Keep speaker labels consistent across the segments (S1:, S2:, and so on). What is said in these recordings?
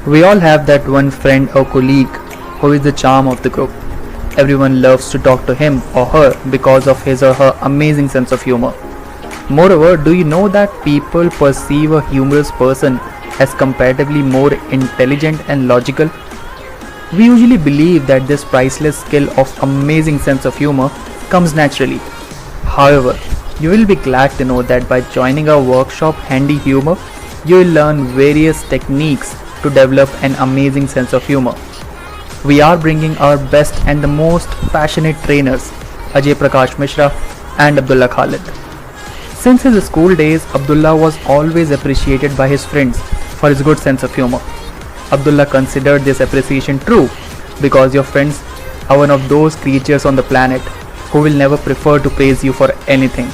S1: We all have that one friend or colleague who is the charm of the group. Everyone loves to talk to him or her because of his or her amazing sense of humor. Moreover, do you know that people perceive a humorous person as comparatively more intelligent and logical? We usually believe that this priceless skill of amazing sense of humor comes naturally. However, you will be glad to know that by joining our workshop Handy Humor, you will learn various techniques to develop an amazing sense of humor. We are bringing our best and the most passionate trainers, Ajay Prakash Mishra and Abdullah Khalid. Since his school days, Abdullah was always appreciated by his friends for his good sense of humor. Abdullah considered this appreciation true because your friends are one of those creatures on the planet who will never prefer to praise you for anything.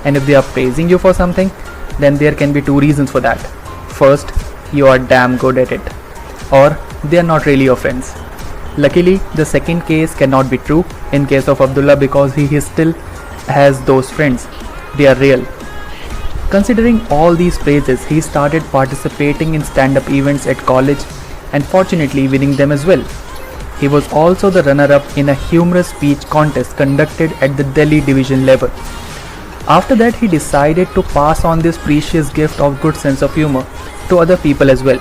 S1: And if they are praising you for something, then there can be two reasons for that. First, you are damn good at it, or they are not really your friends. Luckily, the second case cannot be true in case of Abdullah because he still has those friends. They are real. Considering all these praises, he started participating in stand-up events at college and fortunately winning them as well. He was also the runner-up in a humorous speech contest conducted at the Delhi division level. After that, he decided to pass on this precious gift of good sense of humor to other people as well.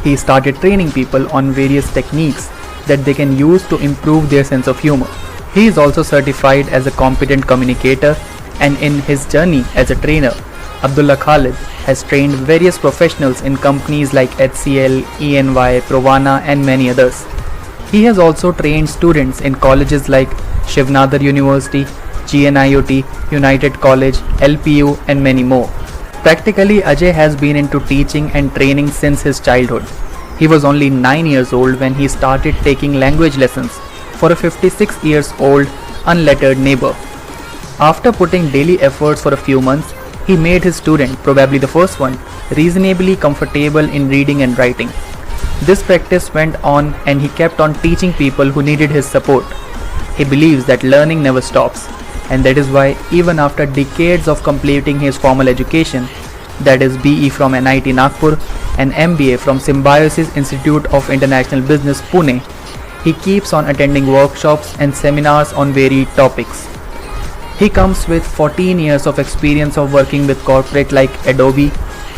S1: He started training people on various techniques that they can use to improve their sense of humor. He is also certified as a competent communicator, and in his journey as a trainer, Abdullah Khalid has trained various professionals in companies like HCL, ENY, Provana and many others. He has also trained students in colleges like Shivnadar University, GNIOT, United College, LPU and many more. Practically, Ajay has been into teaching and training since his childhood. He was only 9 years old when he started taking language lessons for a 56 years old unlettered neighbor. After putting daily efforts for a few months, he made his student, probably the first one, reasonably comfortable in reading and writing. This practice went on and he kept on teaching people who needed his support. He believes that learning never stops, and that is why even after decades of completing his formal education, that is BE from NIT Nagpur and MBA from Symbiosis Institute of International Business Pune, he keeps on attending workshops and seminars on varied topics. He comes with 14 years of experience of working with corporate like Adobe,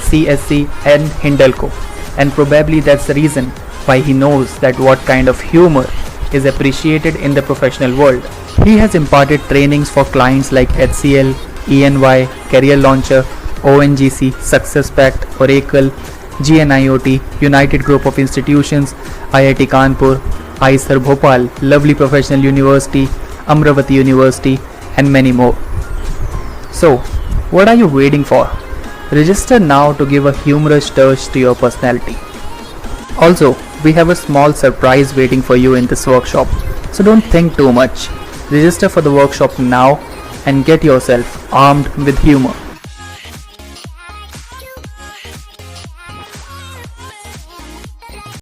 S1: CSC and Hindalco, and probably that's the reason why he knows that what kind of humor is appreciated in the professional world. He has imparted trainings for clients like HCL, ENY, Career Launcher, ONGC, SuccessPact, Oracle, GNIOT, United Group of Institutions, IIT Kanpur, IISER Bhopal, Lovely Professional University, Amravati University and many more. So, what are you waiting for? Register now to give a humorous touch to your personality. Also, we have a small surprise waiting for you in this workshop, so don't think too much. Register for the workshop now and get yourself armed with humor.